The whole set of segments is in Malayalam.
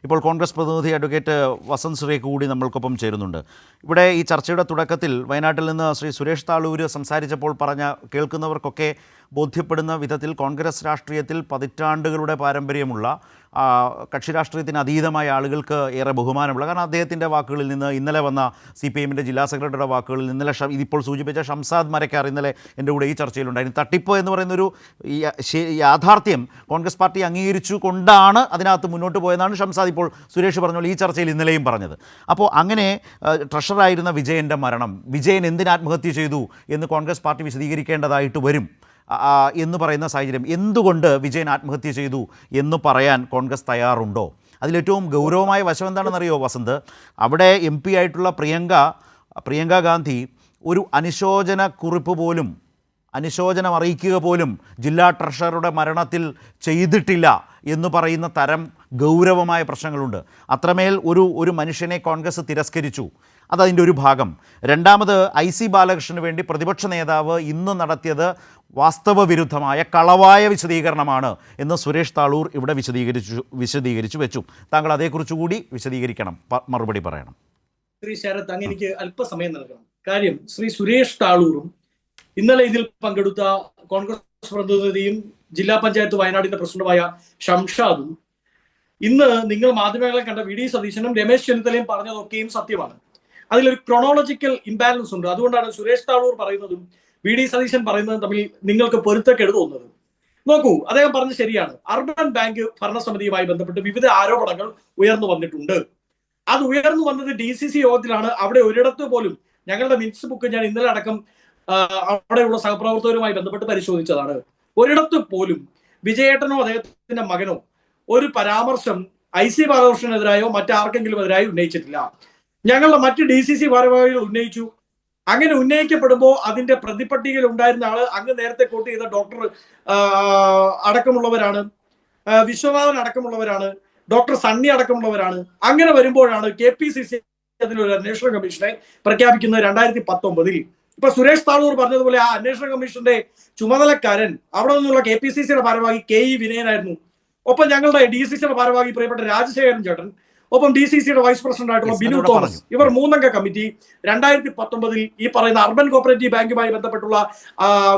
ഇപ്പോൾ കോൺഗ്രസ് പ്രതിനിധി അഡ്വക്കേറ്റ് വസന്ത് ശ്രീ കൂടി നമ്മൾക്കൊപ്പം ചേരുന്നുണ്ട്. ഇവിടെ ഈ ചർച്ചയുടെ തുടക്കത്തിൽ വയനാട്ടിൽ നിന്ന് ശ്രീ സുരേഷ് താളൂര് സംസാരിച്ചപ്പോൾ കേൾക്കുന്നവർക്കൊക്കെ ബോധ്യപ്പെടുന്ന വിധത്തിൽ കോൺഗ്രസ് രാഷ്ട്രീയത്തിൽ പതിറ്റാണ്ടുകളുടെ പാരമ്പര്യമുള്ള കക്ഷി രാഷ്ട്രീയത്തിന് അതീതമായ ആളുകൾക്ക് ഏറെ ബഹുമാനമുള്ള, കാരണം അദ്ദേഹത്തിൻ്റെ വാക്കുകളിൽ നിന്ന്, ഇന്നലെ വന്ന CPM ജില്ലാ സെക്രട്ടറിയുടെ വാക്കുകളിൽ, ഇന്നലെ ഇതിപ്പോൾ സൂചിപ്പിച്ച ഷംസാദ് മരക്കാർ ഇന്നലെ എൻ്റെ കൂടെ ഈ ചർച്ചയിലുണ്ടായിരുന്നു. തട്ടിപ്പ് എന്ന് പറയുന്നൊരു യാഥാർത്ഥ്യം കോൺഗ്രസ് പാർട്ടി അംഗീകരിച്ചു കൊണ്ടാണ് അതിനകത്ത് മുന്നോട്ട് പോയതാണ് ഷംസാദ് ഇപ്പോൾ സുരേഷ് പറഞ്ഞോളൂ ഈ ചർച്ചയിൽ ഇന്നലെയും പറഞ്ഞത്. അപ്പോൾ അങ്ങനെ ട്രഷറായിരുന്ന വിജയൻ്റെ മരണം, വിജയൻ എന്തിന് ആത്മഹത്യ ചെയ്തു എന്ന് കോൺഗ്രസ് പാർട്ടി വിശദീകരിക്കേണ്ടതായിട്ട് വരും എന്ന് പറയുന്ന സാഹചര്യം, എന്തുകൊണ്ട് വിജയൻ ആത്മഹത്യ ചെയ്തു എന്ന് പറയാൻ കോൺഗ്രസ് തയ്യാറുണ്ടോ? അതിലേറ്റവും ഗൗരവമായ വശം എന്താണെന്നറിയോ വസന്ത്? അവിടെ MP ആയിട്ടുള്ള പ്രിയങ്ക ഗാന്ധി ഒരു അനുശോചനം അറിയിക്കുക പോലും ജില്ലാ ട്രഷററുടെ മരണത്തിൽ ചെയ്തിട്ടില്ല എന്ന് പറയുന്ന തരം ഗൗരവമായ പ്രശ്നങ്ങളുണ്ട്. അത്രമേൽ ഒരു മനുഷ്യനെ കോൺഗ്രസ് തിരസ്കരിച്ചു. അതതിൻ്റെ ഒരു ഭാഗം. രണ്ടാമത് IC ബാലകൃഷ്ണന് വേണ്ടി പ്രതിപക്ഷ നേതാവ് ഇന്ന് നടത്തിയത് വാസ്തവവിരുദ്ധമായ കളവായ വിശദീകരണമാണ് എന്ന് സുരേഷ് താളൂർ ഇവിടെ വിശദീകരിച്ചു വെച്ചു. താങ്കൾ അതേക്കുറിച്ച് കൂടി വിശദീകരിക്കണം, മറുപടി പറയണം. ശ്രീ ശരത്, അങ്ങ് എനിക്ക് അല്പസമയം നൽകണം. കാര്യം, ശ്രീ സുരേഷ് താളൂറും ഇന്നലെ ഇതിൽ പങ്കെടുത്ത കോൺഗ്രസ് പ്രതിനിധിയും ജില്ലാ പഞ്ചായത്ത് വയനാടിന്റെ പ്രസിഡന്റുമായ ഷംഷാദും ഇന്ന് നിങ്ങൾ മാധ്യമങ്ങളെ കണ്ട VD സതീശനും രമേശ് ചെന്നിത്തലയും പറഞ്ഞതൊക്കെയും സത്യമാണ്. അതിലൊരു ക്രോണോളജിക്കൽ ഇംബാലൻസ് ഉണ്ട്. അതുകൊണ്ടാണ് സുരേഷ് താളൂർ പറയുന്നതും VD സതീശൻ പറയുന്നതും തമ്മിൽ നിങ്ങൾക്ക് പൊരുത്തക്കേട് തോന്നുന്നത്. നോക്കൂ, അദ്ദേഹം പറഞ്ഞത് ശരിയാണ്. അർബൻ ബാങ്ക് ഭരണസമിതിയുമായി ബന്ധപ്പെട്ട് വിവിധ ആരോപണങ്ങൾ ഉയർന്നു വന്നിട്ടുണ്ട്. അത് ഉയർന്നു വന്നത് DCC യോഗത്തിലാണ്. അവിടെ ഒരിടത്ത് പോലും ഞങ്ങളുടെ മിനിറ്റ്സ് ബുക്ക് ഞാൻ ഇന്നലെ അടക്കം അവിടെയുള്ള സഹപ്രവർത്തകരുമായി ബന്ധപ്പെട്ട് പരിശോധിച്ചതാണ്. ഒരിടത്ത് പോലും വിജയേട്ടനോ അദ്ദേഹത്തിന്റെ മകനോ ഒരു പരാമർശം IC ബാലകൃഷ്ണനെതിരായോ മറ്റാർക്കെങ്കിലും എതിരായോ ഉന്നയിച്ചിട്ടില്ല. ഞങ്ങളുടെ മറ്റ് DCC ഭാരവാഹികൾ ഉന്നയിച്ചു. അങ്ങനെ ഉന്നയിക്കപ്പെടുമ്പോൾ അതിന്റെ പ്രതിപട്ടികയിൽ ഉണ്ടായിരുന്ന ആള് അങ്ങ് നേരത്തെ കോട്ട് ചെയ്ത ഡോക്ടർ അടക്കമുള്ളവരാണ്, വിശ്വനാഥൻ അടക്കമുള്ളവരാണ്, ഡോക്ടർ സണ്ണി അടക്കമുള്ളവരാണ്. അങ്ങനെ വരുമ്പോഴാണ് KPCC അതിലൊരു അന്വേഷണ കമ്മീഷനെ പ്രഖ്യാപിക്കുന്നത് 2019. ഇപ്പൊ സുരേഷ് താളൂർ പറഞ്ഞതുപോലെ ആ അന്വേഷണ കമ്മീഷന്റെ ചുമതലക്കാരൻ അവിടെ നിന്നുള്ള KPCCയുടെ ഭാരവാഹി KE വിനയനായിരുന്നു. ഒപ്പം ഞങ്ങളുടെ DCCയുടെ ഭാരവാഹി പ്രിയപ്പെട്ട രാജശേഖരൻ ചേട്ടൻ, ഒപ്പം DCCയുടെ വൈസ് പ്രസിഡന്റ് ആയിട്ടുള്ള ബിനു തോമസ്. ഇവർ 3 അംഗ കമ്മിറ്റി 2019 ഈ പറയുന്ന അർബൻ കോപ്പറേറ്റീവ് ബാങ്കുമായി ബന്ധപ്പെട്ടുള്ള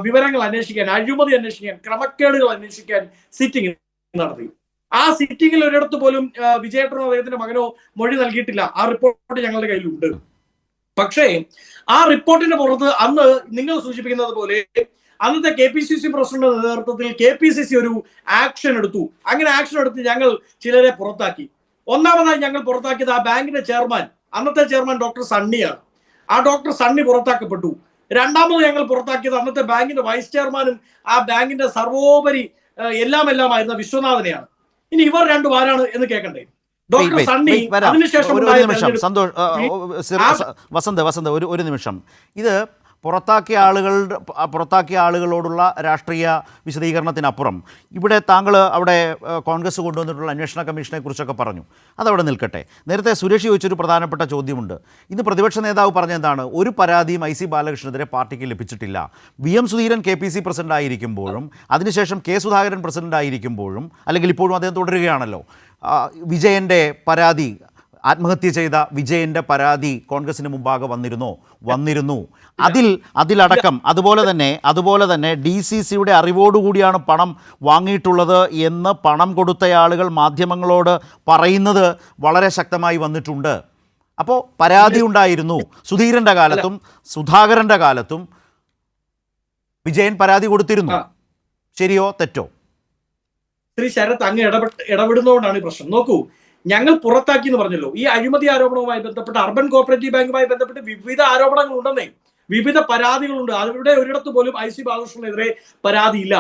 വിവരങ്ങൾ അന്വേഷിക്കാൻ, അഴിമതി അന്വേഷിക്കാൻ, ക്രമക്കേടുകൾ അന്വേഷിക്കാൻ സിറ്റിംഗ് നടത്തി. ആ സിറ്റിംഗിൽ ഒരിടത്ത് പോലും വിജയേട്ടനോ അദ്ദേഹത്തിന്റെ മകനോ മൊഴി നൽകിയിട്ടില്ല. ആ റിപ്പോർട്ട് ഞങ്ങളുടെ കയ്യിലുണ്ട്. പക്ഷേ ആ റിപ്പോർട്ടിന്റെ പുറത്ത് അന്ന് നിങ്ങൾ സൂചിപ്പിക്കുന്നത് പോലെ അന്നത്തെ KPCC പ്രസിഡന്റ് നേതൃത്വത്തിൽ KPCC ഒരു ആക്ഷൻ എടുത്തു. അങ്ങനെ ആക്ഷൻ എടുത്ത് ഞങ്ങൾ ചിലരെ പുറത്താക്കി. ഒന്നാമതായി ഞങ്ങൾ പുറത്താക്കിയത് ആ ബാങ്കിന്റെ ചെയർമാൻ, അന്നത്തെ ചെയർമാൻ ഡോക്ടർ സണ്ണിയാണ്. ആ ഡോക്ടർ സണ്ണി പുറത്താക്കപ്പെട്ടു. രണ്ടാമത് ഞങ്ങൾ പുറത്താക്കിയത് അന്നത്തെ ബാങ്കിന്റെ വൈസ് ചെയർമാനും ആ ബാങ്കിന്റെ സർവോപരി എല്ലാമായിരുന്ന വിശ്വനാഥനെയാണ്. ഇനി ഇവർ രണ്ടും ആരാണ് എന്ന് കേൾക്കണ്ടേ? ഡോക്ടർ സണ്ണി അതിനുശേഷം വസന്ത് ഒരു നിമിഷം. ഇത് പുറത്താക്കിയ ആളുകളോടുള്ള രാഷ്ട്രീയ വിശദീകരണത്തിനപ്പുറം ഇവിടെ താങ്കൾ അവിടെ കോൺഗ്രസ് കൊണ്ടുവന്നിട്ടുള്ള അന്വേഷണ കമ്മീഷനെ കുറിച്ചൊക്കെ പറഞ്ഞു. അതവിടെ നിൽക്കട്ടെ. നേരത്തെ സുരേഷ് ചോദിച്ചൊരു പ്രധാനപ്പെട്ട ചോദ്യമുണ്ട്. ഇന്ന് പ്രതിപക്ഷ നേതാവ് പറഞ്ഞെന്താണ്? ഒരു പരാതിയും IC ബാലകൃഷ്ണനെതിരെ പാർട്ടിക്ക് ലഭിച്ചിട്ടില്ല. VM സുധീരൻ KPC പ്രസിഡന്റ് ആയിരിക്കുമ്പോഴും അതിനുശേഷം K സുധാകരൻ പ്രസിഡന്റ് ആയിരിക്കുമ്പോഴും, അല്ലെങ്കിൽ ഇപ്പോഴും അദ്ദേഹം തുടരുകയാണല്ലോ, വിജയൻ്റെ പരാതി, ആത്മഹത്യ ചെയ്ത വിജയൻ്റെ പരാതി കോൺഗ്രസിന് മുമ്പാകെ വന്നിരുന്നു. അതിലടക്കം അതുപോലെ തന്നെ DCCയുടെ അറിവോടുകൂടിയാണ് പണം വാങ്ങിയിട്ടുള്ളത് എന്ന് പണം കൊടുത്തയാളുകൾ മാധ്യമങ്ങളോട് പറയുന്നത് വളരെ ശക്തമായി വന്നിട്ടുണ്ട്. അപ്പോൾ പരാതി ഉണ്ടായിരുന്നു. സുധീരൻ്റെ കാലത്തും സുധാകരൻ്റെ കാലത്തും വിജയൻ പരാതി കൊടുത്തിരുന്നു. ശരിയോ തെറ്റോ? ശ്രീ ശരത്, അങ്ങ് ഇടപെടുന്നതുകൊണ്ടാണ് ഈ പ്രശ്നം. നോക്കൂ, ഞങ്ങൾ പുറത്താക്കി എന്ന് പറഞ്ഞല്ലോ. ഈ അഴിമതി ആരോപണവുമായി ബന്ധപ്പെട്ട് അർബൻ കോപ്പറേറ്റീവ് ബാങ്കുമായി ബന്ധപ്പെട്ട് വിവിധ ആരോപണങ്ങൾ ഉണ്ടെന്നേ, വിവിധ പരാതികളുണ്ട്. അവിടെ ഒരിടത്ത് പോലും IC ബാലകൃഷ്ണനെതിരെ പരാതിയില്ല.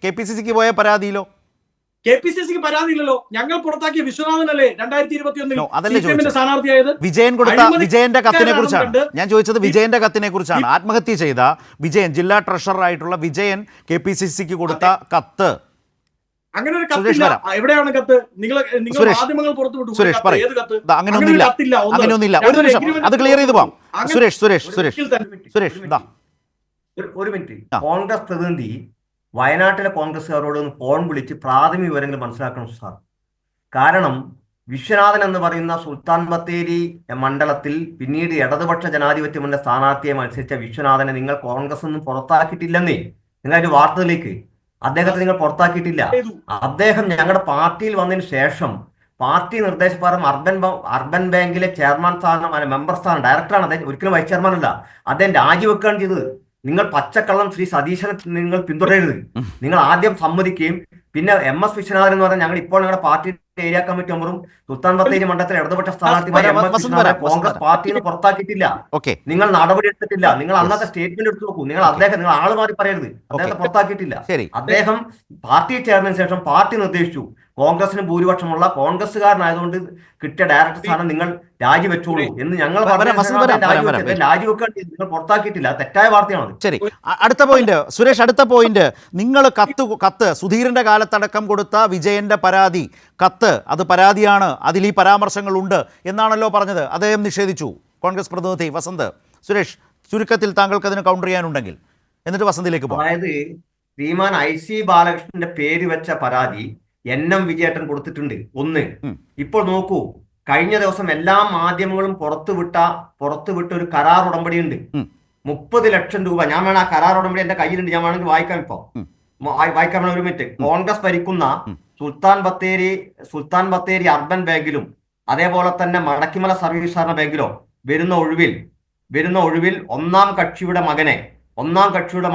KPCCക്ക് പോയ പരാതിയിലോ? KPCCക്ക് പരാതിയില്ലല്ലോ. ഞങ്ങൾ പുറത്താക്കിയ വിശ്വനാഥനല്ലേ 2021 സ്ഥാനാർത്ഥിയായത്? വിജയൻ കൊടുത്ത വിജയന്റെ കത്തിനെ കുറിച്ചാണ് ഞാൻ ചോദിച്ചത്. വിജയന്റെ കത്തിനെ കുറിച്ചാണ്. ആത്മഹത്യ ചെയ്ത വിജയൻ, ജില്ലാ ട്രഷറർ ആയിട്ടുള്ള വിജയൻ KPCCക്ക് കൊടുത്ത കത്ത്. അങ്ങനെ ഒരു കത്തില്ല. എവിടെയാണ് കത്ത്? നിങ്ങൾ മാധ്യമങ്ങൾ പുറത്തുവിട്ടു. അങ്ങനെയൊന്നുമില്ല. ഒരു നിമിഷം, അത് ക്ലിയർ ചെയ്തു പോവാം. സുരേഷ് ഒരു മിനിറ്റ്. കോൺഗ്രസ് പ്രതിനിധി വയനാട്ടിലെ കോൺഗ്രസ്സുകാരോട് ഒന്ന് ഫോൺ വിളിച്ച് പ്രാഥമിക വിവരങ്ങൾ മനസ്സിലാക്കണം സാർ. കാരണം വിശ്വനാഥൻ എന്ന് പറയുന്ന സുൽത്താൻ ബത്തേരി മണ്ഡലത്തിൽ പിന്നീട് ഇടതുപക്ഷ ജനാധിപത്യ മുന്നണി സ്ഥാനാർത്ഥിയെ മത്സരിച്ച വിശ്വനാഥനെ നിങ്ങൾ കോൺഗ്രസ് ഒന്നും പുറത്താക്കിയിട്ടില്ലെന്നേ. നിങ്ങൾ അതിന്റെ വാർത്തയിലേക്ക് അദ്ദേഹത്തെ നിങ്ങൾ പുറത്താക്കിയിട്ടില്ല. അദ്ദേഹം ഞങ്ങളുടെ പാർട്ടിയിൽ വന്നതിന് ശേഷം പാർട്ടി നിർദ്ദേശപ്രകാരം അർബൻ ബാങ്കിലെ ചെയർമാൻ സ്ഥാനം മെമ്പർ സ്ഥാനം ഡയറക്ടറാണ് അദ്ദേഹം, ഒരിക്കലും വൈസ് ചെയർമാൻ അല്ല. അദ്ദേഹം രാജിവെക്കുകയാണ് ചെയ്തത്. നിങ്ങൾ പച്ചക്കള്ളം ശ്രീ സതീശനെ നിങ്ങൾ പിന്തുടരരുത്. നിങ്ങൾ ആദ്യം സമ്മതിക്കുകയും പിന്നെ MS വിശ്വനാഥൻ എന്ന് പറഞ്ഞാൽ ഞങ്ങൾ ഇപ്പോൾ ഞങ്ങളുടെ പാർട്ടിയുടെ ഏരിയ കമ്മിറ്റി മെമ്പറും സുൽത്താൻ ബത്തേരി മണ്ഡലത്തിലെ ഇടതുപക്ഷ സ്ഥാനാർത്ഥിമാരെ MS വിശ്വനാഥനെ കോൺഗ്രസ് പാർട്ടിയിൽ നിന്ന് പുറത്താക്കിയിട്ടില്ല. നിങ്ങൾ നടപടി എടുത്തിട്ടില്ല. നിങ്ങൾ അന്നത്തെ സ്റ്റേറ്റ്മെന്റ് എടുത്തു നോക്കൂ. നിങ്ങൾ ആള് മാറി പറയരുത്. അദ്ദേഹത്തെ പുറത്താക്കിയിട്ടില്ല. അദ്ദേഹം പാർട്ടിയിൽ ചേർന്നതിന് ശേഷം പാർട്ടി നിർദ്ദേശിച്ചു കോൺഗ്രസിന് ഭൂരിപക്ഷമുള്ള കോൺഗ്രസ്സുകാരനായതുകൊണ്ട് കിട്ടിയ ഡയറക്ടർ സ്ഥാനം നിങ്ങൾ രാജിവെച്ചോളൂ എന്ന് ഞങ്ങൾ രാജിവെക്കാൻ നിങ്ങൾ പുറത്താക്കിയിട്ടില്ല. തെറ്റായ വാർത്തയാണ്. ശരി, അടുത്ത പോയിന്റ് സുരേഷ്. അടുത്ത പോയിന്റ്, നിങ്ങൾ കത്ത് സുധീറിന്റെ കാലത്തടക്കം കൊടുത്ത വിജയന്റെ പരാതി കത്ത്, അത് പരാതിയാണ്, അതിൽ ഈ പരാമർശങ്ങളുണ്ട് എന്നാണല്ലോ പറഞ്ഞത്. അദ്ദേഹം നിഷേധിച്ചു. കോൺഗ്രസ് പ്രതിനിധി വസന്ത്. സുരേഷ്, ചുരുക്കത്തിൽ താങ്കൾക്ക് അതിന് കൗണ്ടർ ചെയ്യാനുണ്ടെങ്കിൽ എന്നിട്ട് വസന്തിലേക്ക് പോകാം. അതായത് ശ്രീമാൻ IC ബാലകൃഷ്ണന്റെ പേര് വെച്ച പരാതി NM വിജയേട്ടൻ കൊടുത്തിട്ടുണ്ട്. ഒന്ന്, ഇപ്പോൾ നോക്കൂ, കഴിഞ്ഞ ദിവസം എല്ലാ മാധ്യമങ്ങളും പുറത്തുവിട്ട ഒരു കരാർ ഉടമ്പടി ഉണ്ട്. 30 ലക്ഷം രൂപ. ഞാൻ വേണം, ആ കരാർ ഉടമ്പടി എന്റെ കയ്യിലുണ്ട്, ഞാൻ വേണമെങ്കിൽ വായിക്കാം. വായിക്കാൻ വേണം, ഒരു മിനിറ്റ്. കോൺഗ്രസ് ഭരിക്കുന്ന സുൽത്താൻ ബത്തേരി അർബൻ ബാങ്കിലും അതേപോലെ തന്നെ മടക്കിമല സർവീസ് സഹകരണ ബാങ്കിലോ വരുന്ന ഒഴിവിൽ ഒന്നാം കക്ഷിയുടെ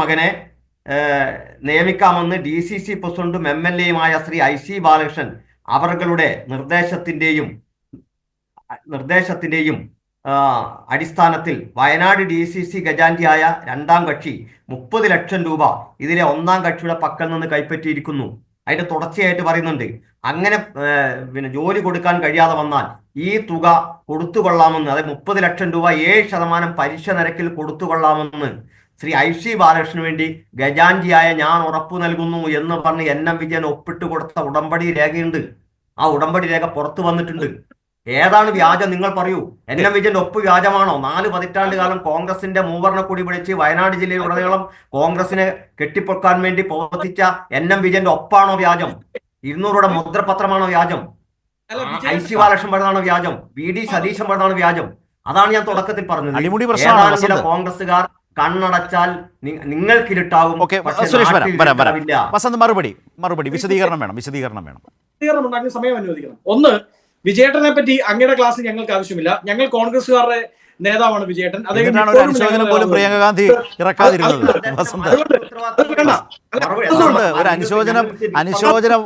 മകനെ നിയമിക്കാമെന്ന് DCC പ്രസിഡന്റും MLAയുമായ ശ്രീ IC ബാലകൃഷ്ണൻ അവരുടെ നിർദ്ദേശത്തിന്റെയും അടിസ്ഥാനത്തിൽ വയനാട് DCC ഖജാൻജിയായ രണ്ടാം കക്ഷി 30 ലക്ഷം രൂപ ഇതിലെ ഒന്നാം കക്ഷിയുടെ പക്കൽ നിന്ന് കൈപ്പറ്റിയിരിക്കുന്നു. അതിന്റെ തുടർച്ചയായിട്ട് പറയുന്നുണ്ട്, അങ്ങനെ പിന്നെ ജോലി കൊടുക്കാൻ കഴിയാതെ വന്നാൽ ഈ തുക കൊടുത്തുകൊള്ളാമെന്ന്, അതായത് 30 ലക്ഷം രൂപ 7% പലിശ നിരക്കിൽ കൊടുത്തുകൊള്ളാമെന്ന് ശ്രീ IC ബാലകൃഷ്ണന് വേണ്ടി ഖജാൻജിയായ ഞാൻ ഉറപ്പു നൽകുന്നു എന്ന് പറഞ്ഞ് NM വിജയൻ ഒപ്പിട്ട് കൊടുത്ത ഉടമ്പടി രേഖയുണ്ട്. ആ ഉടമ്പടി രേഖ പുറത്തു വന്നിട്ടുണ്ട്. ഏതാണ് വ്യാജം നിങ്ങൾ പറയൂ. NM വിജയന്റെ ഒപ്പ് വ്യാജമാണോ? 4 പതിറ്റാണ്ട് കാലം കോൺഗ്രസിന്റെ മൂവർണ്ണ കൊടി പിടിച്ച് വയനാട് ജില്ലയിൽ ഉടനീളം കോൺഗ്രസിനെ കെട്ടിപ്പൊക്കാൻ വേണ്ടി പ്രവർത്തിച്ച NM വിജയന്റെ ഒപ്പാണോ വ്യാജം? 200 മുദ്രപത്രമാണോ വ്യാജം? IC ബാലകൃഷ്ണൻ പറഞ്ഞതാണോ വ്യാജം? VD സതീശൻ പറഞ്ഞതാണ് വ്യാജം? അതാണ് ഞാൻ തുടക്കത്തിൽ പറഞ്ഞത്. ഏതാനും ചില കോൺഗ്രസുകാർ കണ്ണടച്ചാൽ നിങ്ങൾക്കിരുട്ടാവും. വസന്ത്, മറുപടി വിശദീകരണം വേണം. സമയം അനുവദിക്കണം. ഒന്ന്, വിജയേട്ടനെ പറ്റി അങ്ങയുടെ ക്ലാസ് ഞങ്ങൾക്ക് ആവശ്യമില്ല. ഞങ്ങൾ കോൺഗ്രസുകാരുടെ നേതാവാണ് വിജയേട്ടൻ. അനുശോചനം പോലും പ്രിയങ്ക ഗാന്ധി ഇറക്കാതിരുന്നത് ഒരു അനുശോചനം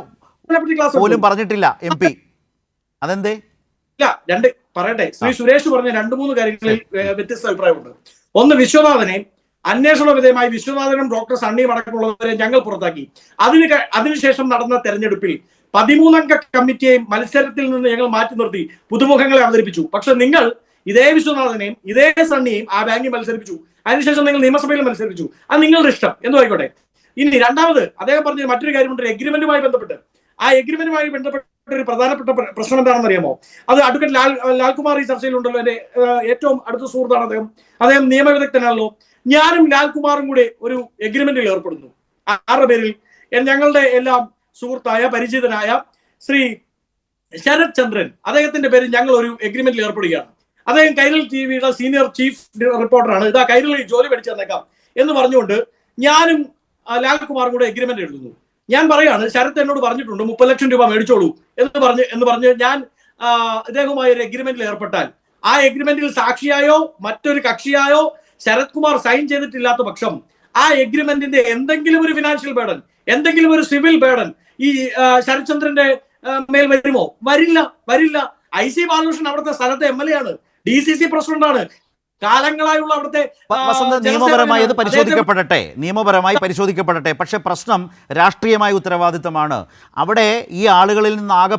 പോലും പറഞ്ഞിട്ടില്ല MP. അതെന്തേ? ഇല്ല, പറയട്ടെ. ശ്രീ സുരേഷ് പറഞ്ഞ 2-3 കാര്യങ്ങളിൽ വ്യത്യസ്ത അഭിപ്രായമുണ്ട്. ഒന്ന്, വിശ്വനാഥനെ അന്വേഷണ വിധേയമായി വിശ്വനാഥനും ഡോക്ടർ സണ്ണിയും അടക്കമുള്ളവരെ ഞങ്ങൾ പുറത്താക്കി. അതിനുശേഷം നടന്ന തെരഞ്ഞെടുപ്പിൽ 13-അംഗ കമ്മിറ്റിയെയും മത്സരത്തിൽ നിന്ന് ഞങ്ങൾ മാറ്റി നിർത്തി പുതുമുഖങ്ങളെ അവതരിപ്പിച്ചു. പക്ഷെ നിങ്ങൾ ഇതേ വിശ്വനാഥനെയും ഇതേ സണ്ണിയെയും ആ ബാങ്കിൽ മത്സരിപ്പിച്ചു. അതിനുശേഷം നിങ്ങൾ നിയമസഭയിൽ മത്സരിപ്പിച്ചു. അത് നിങ്ങളുടെ ഇഷ്ടം, എന്തോ ആയിക്കോട്ടെ. ഇനി രണ്ടാമത് അദ്ദേഹം പറഞ്ഞ മറ്റൊരു കാര്യമുണ്ട്. എഗ്രിമെന്റുമായി ബന്ധപ്പെട്ട് ഒരു പ്രധാനപ്പെട്ട പ്രശ്നം എന്താണെന്ന് അറിയാമോ? അത് അഡ്വക്കേറ്റ് ലാൽകുമാർ ഈ ചർച്ചയിലുണ്ടല്ലോ. എന്റെ ഏറ്റവും അടുത്ത സുഹൃത്താണ് അദ്ദേഹം നിയമവിദഗ്ധനാണല്ലോ. ഞാനും ലാൽകുമാറും കൂടെ ഒരു എഗ്രിമെന്റിൽ ഏർപ്പെടുന്നു. ആരുടെ പേരിൽ? ഞങ്ങളുടെ എല്ലാം സുഹൃത്തായ പരിചിതനായ ശ്രീ ശരത് ചന്ദ്രൻ, അദ്ദേഹത്തിന്റെ പേരിൽ ഞങ്ങൾ ഒരു എഗ്രിമെന്റിൽ ഏർപ്പെടുകയാണ്. അദ്ദേഹം കൈരളി TVയുടെ സീനിയർ ചീഫ് റിപ്പോർട്ടറാണ്. ഇതാ കൈരളി ജോലി പഠിച്ചു തന്നേക്കാം എന്ന് പറഞ്ഞുകൊണ്ട് ഞാനും ലാൽകുമാറും കൂടെ എഗ്രിമെന്റ് എഴുതുന്നു. ഞാൻ പറയാണ്, ശരത് എന്നോട് പറഞ്ഞിട്ടുണ്ട് 30 ലക്ഷം രൂപ മേടിച്ചോളൂ എന്ന് പറഞ്ഞ് ഞാൻ ഇദ്ദേഹവുമായി ഒരു എഗ്രിമെന്റിൽ ഏർപ്പെട്ടാൽ ആ എഗ്രിമെന്റിൽ സാക്ഷിയായോ മറ്റൊരു കക്ഷിയായോ ശരത് കുമാർ സൈൻ ചെയ്തിട്ടില്ലാത്ത പക്ഷം ആ എഗ്രിമെന്റിന്റെ എന്തെങ്കിലും ഒരു ഫിനാൻഷ്യൽ ബേർഡൻ, എന്തെങ്കിലും ഒരു സിവിൽ ബേർഡൻ ഈ ശരത് ചന്ദ്രന്റെ മേൽ വരുമോ? വരില്ല. IC ബാലകൃഷ്ണൻ അവിടുത്തെ സ്ഥലത്തെ MLA ആണ്, DCC പ്രസിഡന്റാണ്. കാലങ്ങളായുള്ള അവിടുത്തെ നിയമപരമായി പരിശോധിക്കപ്പെടട്ടെ. പക്ഷെ പ്രശ്നം രാഷ്ട്രീയമായ ഉത്തരവാദിത്തമാണ്. അവിടെ ഈ ആളുകളിൽ നിന്ന് ആകെ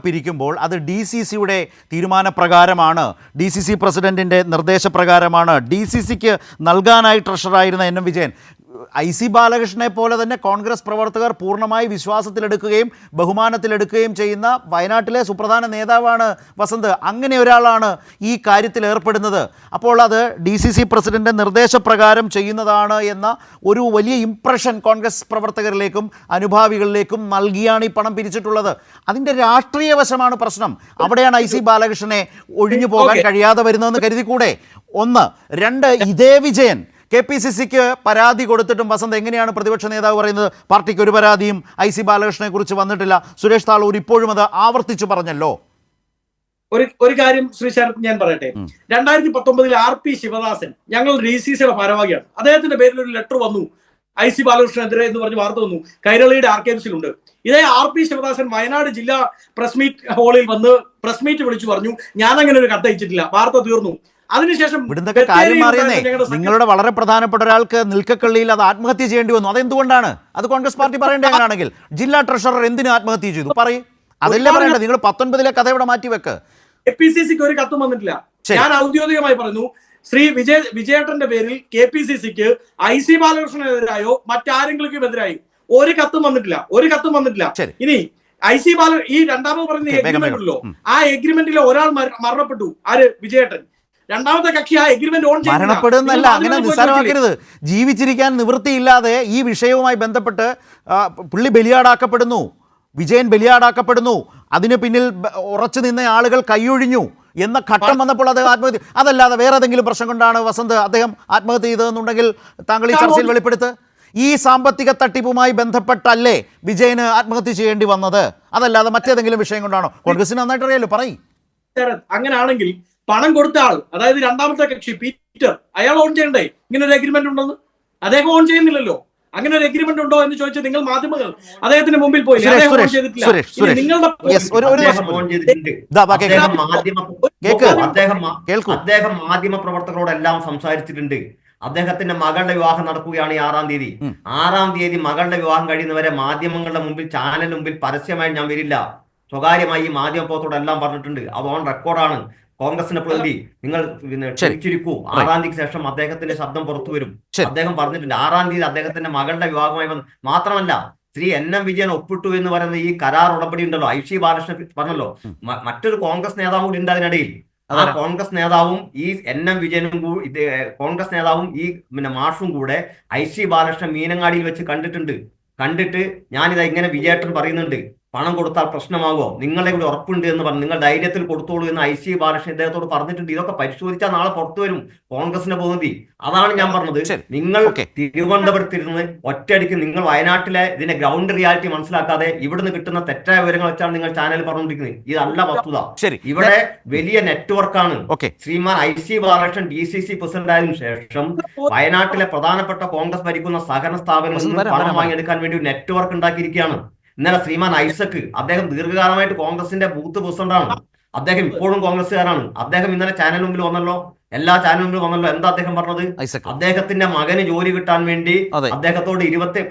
പിരിക്കുമ്പോൾ അത് DCCയുടെ തീരുമാനപ്രകാരമാണ്, DCC പ്രസിഡന്റിന്റെ നിർദ്ദേശപ്രകാരമാണ്. DCCക്ക് നൽകാനായി ട്രഷറായിരുന്ന NM വിജയൻ IC ബാലകൃഷ്ണനെ പോലെ തന്നെ കോൺഗ്രസ് പ്രവർത്തകർ പൂർണ്ണമായി വിശ്വാസത്തിലെടുക്കുകയും ബഹുമാനത്തിലെടുക്കുകയും ചെയ്യുന്ന വയനാട്ടിലെ സുപ്രധാന നേതാവാണ് വസന്ത്. അങ്ങനെ ഒരാളാണ് ഈ കാര്യത്തിൽ ഏർപ്പെടുന്നത്. അപ്പോൾ അത് DCC പ്രസിഡന്റ് നിർദ്ദേശപ്രകാരം ചെയ്യുന്നതാണ് എന്ന ഒരു വലിയ ഇംപ്രഷൻ കോൺഗ്രസ് പ്രവർത്തകരിലേക്കും അനുഭാവികളിലേക്കും നൽകിയാണ് ഈ പണം പിരിച്ചിട്ടുള്ളത്. അതിൻ്റെ രാഷ്ട്രീയ വശമാണ് പ്രശ്നം. അവിടെയാണ് IC ബാലകൃഷ്ണനെ ഒഴിഞ്ഞു പോകാൻ കഴിയാതെ വരുന്നതെന്ന് കരുതിക്കൂടെ? ഒന്ന്. രണ്ട്, ഇതേ വിജയൻ KPCCക്ക് പരാതി കൊടുത്തിട്ടും വസന്ത് എങ്ങനെയാണ് പ്രതിപക്ഷ നേതാവ് പറയുന്നത് പാർട്ടിക്ക് ഒരു പരാതിയും IC ബാലകൃഷ്ണനെ കുറിച്ച് വന്നിട്ടില്ല? സുരേഷ് താളൂർ ഇപ്പോഴും അത് ആവർത്തിച്ചു പറഞ്ഞല്ലോ. ഒരു കാര്യം ശ്രീ ശരത് ഞാൻ പറയട്ടെ. 2019 RP ശിവദാസൻ ഞങ്ങൾ DCCയുടെ ഭാരവാഹിയാണ്. അദ്ദേഹത്തിന്റെ പേരിൽ ഒരു ലെറ്റർ വന്നു IC ബാലകൃഷ്ണനെതിരെ എന്ന് പറഞ്ഞ് വാർത്ത വന്നു. കൈരളിയുടെ ആർക്കൈവ്സിലുണ്ട്. ഇതേ RP ശിവദാസൻ വയനാട് ജില്ലാ പ്രസ് മീറ്റ് ഹാളിൽ വന്ന് പ്രസ് മീറ്റ് വിളിച്ചു പറഞ്ഞു, ഞാൻ അങ്ങനെ ഒരു കത്ത് അയച്ചിട്ടില്ല, വാർത്ത തീർന്നു. അതിനുശേഷം ഇവിടുന്നൊക്കെ കാര്യം മാറിയെന്നേ. നിങ്ങളുടെ വളരെ പ്രധാനപ്പെട്ട ഒരാൾക്ക് നിൽക്കക്കള്ളിയിൽ അത് ആത്മഹത്യ ചെയ്യേണ്ടി വന്നു. അതെന്തുകൊണ്ടാണ്? അത് കോൺഗ്രസ് പാർട്ടി പറയേണ്ട അങ്ങനെയാണെങ്കിൽ ചെയ്തില്ല എന്തിനു ആത്മഹത്യ ചെയ്തു പറയും? അതല്ലേ പറയേണ്ടത്. നിങ്ങൾ 19 കഥ ഇവിടെ മാറ്റിവെക്ക്. KPCCക്ക് ഒരു കത്തും വന്നിട്ടില്ല. ഞാൻ ഔദ്യോഗികമായി പറയുന്നു, ശ്രീ വിജയേട്ടന്റെ പേരിൽ KPCCക്ക് IC ബാലകൃഷ്ണനെതിരായോ മറ്റാരെങ്കിലും എതിരായോ ഒരു കത്തും വന്നിട്ടില്ല. ഇനി IC ഈ രണ്ടാമത് പറയുന്ന എഗ്രിമെന്റ് ഉള്ളോ, ആ എഗ്രിമെന്റിൽ ഒരാൾ മരണപ്പെട്ടു. ആര്? വിജയേട്ടൻ. രണ്ടാമത്തെ കക്ഷി ആ എഗ്രിമെന്റ് ഓൺ മരണപ്പെടുന്നല്ല, അങ്ങനെ നിസ്സാരമാക്കരുത്. ജീവിച്ചിരിക്കാൻ നിവൃത്തിയില്ലാതെ ഈ വിഷയവുമായി ബന്ധപ്പെട്ട് പുള്ളി ബലിയാടാക്കപ്പെടുന്നു, വിജയൻ ബലിയാടാക്കപ്പെടുന്നു. അതിന് പിന്നിൽ ഉറച്ചു നിന്ന ആളുകൾ കൈയൊഴിഞ്ഞു എന്ന ഘട്ടം വന്നപ്പോൾ അദ്ദേഹം ആത്മഹത്യ. അതല്ലാതെ വേറെ ഏതെങ്കിലും പ്രശ്നം കൊണ്ടാണ് വസന്ത് അദ്ദേഹം ആത്മഹത്യ ചെയ്തതെന്നുണ്ടെങ്കിൽ താങ്കൾ ഈ ചർച്ചയിൽ വെളിപ്പെടുത്ത്. ഈ സാമ്പത്തിക തട്ടിപ്പുമായി ബന്ധപ്പെട്ടല്ലേ വിജയന് ആത്മഹത്യ ചെയ്യേണ്ടി വന്നത്? അതല്ലാതെ മറ്റേതെങ്കിലും വിഷയം കൊണ്ടാണോ? കോൺഗ്രസിന് നന്നായിട്ട് അറിയാലോ, പറയും. അങ്ങനെയാണെങ്കിൽ പണം കൊടുത്ത ആൾ, അതായത് രണ്ടാമത്തെ കക്ഷി പീറ്റർ, അയാൾ ഓൺ ചെയ്യണ്ടേ ഇങ്ങനെ ഒരു എഗ്രിമെന്റ് ഉണ്ടെന്ന്? അദ്ദേഹം ഓൺ ചെയ്യുന്നില്ലല്ലോ. അങ്ങനെ ഒരു എഗ്രിമെന്റ് ഉണ്ടോ എന്ന് ചോദിച്ചാൽ നിങ്ങൾ മാധ്യമങ്ങൾ അദ്ദേഹത്തിന് മുമ്പിൽ പോയി അദ്ദേഹം മാധ്യമ പ്രവർത്തകരോടെല്ലാം സംസാരിച്ചിട്ടുണ്ട്. അദ്ദേഹത്തിന്റെ മകളുടെ വിവാഹം നടക്കുകയാണ് ഈ 6-ാം തീയതി. 6-ാം തീയതി മകളുടെ വിവാഹം കഴിയുന്നവരെ മാധ്യമങ്ങളുടെ മുമ്പിൽ, ചാനലിന് മുമ്പിൽ പരസ്യമായി ഞാൻ വരില്ല. സ്വകാര്യമായി ഈ മാധ്യമ പ്രവർത്തകരോടെല്ലാം പറഞ്ഞിട്ടുണ്ട്. അത് ഓൺ റെക്കോർഡാണ്. കോൺഗ്രസിന്റെ പ്രതിനിധി, നിങ്ങൾ ക്ഷണിച്ചിരിക്കൂ. 6-ാം തീയതിക്ക് ശേഷം അദ്ദേഹത്തിന്റെ ശബ്ദം പുറത്തു വരും. അദ്ദേഹം പറഞ്ഞിട്ടുണ്ട് 6-ാം തീയതി അദ്ദേഹത്തിന്റെ മകളുടെ വിവാഹമായി വന്നു. മാത്രമല്ല, ശ്രീ NM വിജയൻ ഒപ്പിട്ടു എന്ന് പറയുന്ന ഈ കരാർ ഉടമ്പടി ഉണ്ടല്ലോ, IC ബാലകൃഷ്ണൻ പറഞ്ഞല്ലോ, മറ്റൊരു കോൺഗ്രസ് നേതാവും കൂടി ഉണ്ട് അതിനിടയിൽ. ആ കോൺഗ്രസ് നേതാവും ഈ NM വിജയനും കോൺഗ്രസ് നേതാവും ഈ മാഷും കൂടെ IC ബാലകൃഷ്ണൻ മീനങ്ങാടിയിൽ വെച്ച് കണ്ടിട്ട് ഞാനിതാ ഇങ്ങനെ വിജയേട്ടൻ പറയുന്നുണ്ട്, പണം കൊടുത്താൽ പ്രശ്നമാകുമോ, നിങ്ങളെ കൂടി ഉറപ്പുണ്ട് എന്ന് പറഞ്ഞു, നിങ്ങൾ ധൈര്യത്തിൽ കൊടുത്തോളൂ എന്ന് IC ബാലകൃഷ്ണൻ ഇദ്ദേഹത്തോട് പറഞ്ഞിട്ടുണ്ട്. ഇതൊക്കെ പരിശോധിച്ചാൽ നാളെ പുറത്തു വരും കോൺഗ്രസിന്റെ പ്രതിനിധി. അതാണ് ഞാൻ പറഞ്ഞത്. നിങ്ങൾ തിരുവനന്തപുരത്തിരുന്ന് ഒറ്റയടിക്ക് നിങ്ങൾ വയനാട്ടിലെ ഇതിന്റെ ഗ്രൗണ്ട് റിയാലിറ്റി മനസ്സിലാക്കാതെ ഇവിടുന്ന് കിട്ടുന്ന തെറ്റായ വിവരങ്ങൾ വെച്ചാണ് നിങ്ങൾ ചാനൽ പറഞ്ഞുകൊണ്ടിരിക്കുന്നത്. ഇതല്ല വസ്തുത. ഇവിടെ വലിയ നെറ്റ്വർക്കാണ്. ശ്രീമാൻ IC ബാലകൃഷ്ണൻ DCC പ്രസിഡന്റ് ആയതിനു ശേഷം വയനാട്ടിലെ പ്രധാനപ്പെട്ട കോൺഗ്രസ് ഭരിക്കുന്ന സഹകരണ സ്ഥാപനങ്ങളിൽ പണം വാങ്ങിയെടുക്കാൻ വേണ്ടി ഒരു നെറ്റ്വർക്ക് ഉണ്ടാക്കിയിരിക്കുകയാണ്. ഇന്നലെ ശ്രീമാൻ ഐസക്, അദ്ദേഹം ദീർഘകാലമായിട്ട് കോൺഗ്രസിന്റെ ബൂത്ത് പ്രസിഡന്റാണ്. അദ്ദേഹം ഇപ്പോഴും കോൺഗ്രസ്സുകാരാണ്. അദ്ദേഹം ഇന്നലെ ചാനൽ മുമ്പിൽ വന്നല്ലോ, എല്ലാ ചാനൽ മുമ്പിൽ വന്നല്ലോ. എന്താ അദ്ദേഹം പറഞ്ഞത്? അദ്ദേഹത്തിന്റെ മകന് ജോലി കിട്ടാൻ വേണ്ടി അദ്ദേഹത്തോട്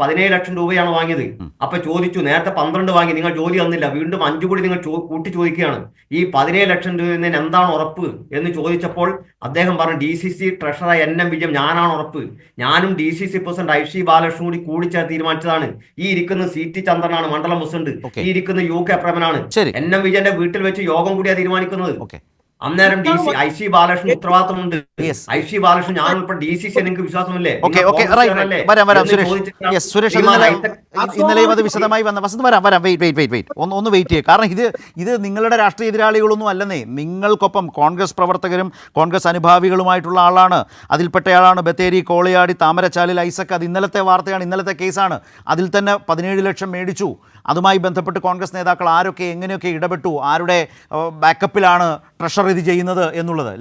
17 ലക്ഷം രൂപയാണ് വാങ്ങിയത്. അപ്പൊ ചോദിച്ചു, നേരത്തെ 12 വാങ്ങി, നിങ്ങൾ ജോലി തന്നില്ല, വീണ്ടും 5 കൂടി നിങ്ങൾ കൂട്ടി ചോദിക്കുകയാണ്. ഈ 17 ലക്ഷം രൂപ എന്താണ് ഉറപ്പ് എന്ന് ചോദിച്ചപ്പോൾ അദ്ദേഹം പറഞ്ഞു, DCC ട്രഷറർ NM വിജയം ഞാനാണ് ഉറപ്പ്. ഞാനും DCC പ്രസിഡന്റ് IC ബാലകൃഷ്ണൻ കൂടി ചേർത്ത് തീരുമാനിച്ചതാണ്. ഈ ഇരിക്കുന്ന CT ചന്ദ്രനാണ് മണ്ഡലം പ്രസിഡന്റ്, ഈ ഇരിക്കുന്ന UK പ്രേമനാണ്. NM വിജയന്റെ വീട്ടിൽ വെച്ച് യോഗം കൂടിയാ തീരുമാനിക്കുന്നത്. അന്നേരം IC ബാലകൃഷ്ണൻ ഉത്തരവാദിത്തമുണ്ട്. IC ബാലകൃഷ്ണൻ ഞാൻ ഉൾപ്പെടെ DCC നിങ്ങൾക്ക് വിശ്വാസമില്ലേ? സുരേഷ് ഇന്നലെയും അത് വിശദമായി വന്ന വസന്ത് വരാം. വെയിറ്റ് ഒന്ന് വെയിറ്റ് ചെയ്യുക. കാരണം ഇത് നിങ്ങളുടെ രാഷ്ട്രീയ എതിരാളികളൊന്നും അല്ലെന്നേ. നിങ്ങൾക്കൊപ്പം കോൺഗ്രസ് പ്രവർത്തകരും കോൺഗ്രസ് അനുഭാവികളുമായിട്ടുള്ള ആളാണ്. അതിൽപ്പെട്ടയാളാണ് ബത്തേരി കോളിയാടി താമരച്ചാലിൽ ഐസക്. അത് ഇന്നലത്തെ വാർത്തയാണ്, ഇന്നലത്തെ കേസാണ്. അതിൽ തന്നെ 17 ലക്ഷം മേടിച്ചു. അതുമായി ബന്ധപ്പെട്ട് കോൺഗ്രസ് നേതാക്കൾ ആരൊക്കെ എങ്ങനെയൊക്കെ ഇടപെട്ടു, ആരുടെ ബാക്കപ്പിലാണ് ട്രഷറർ ഇത് ചെയ്യുന്നത് എന്നുള്ളത്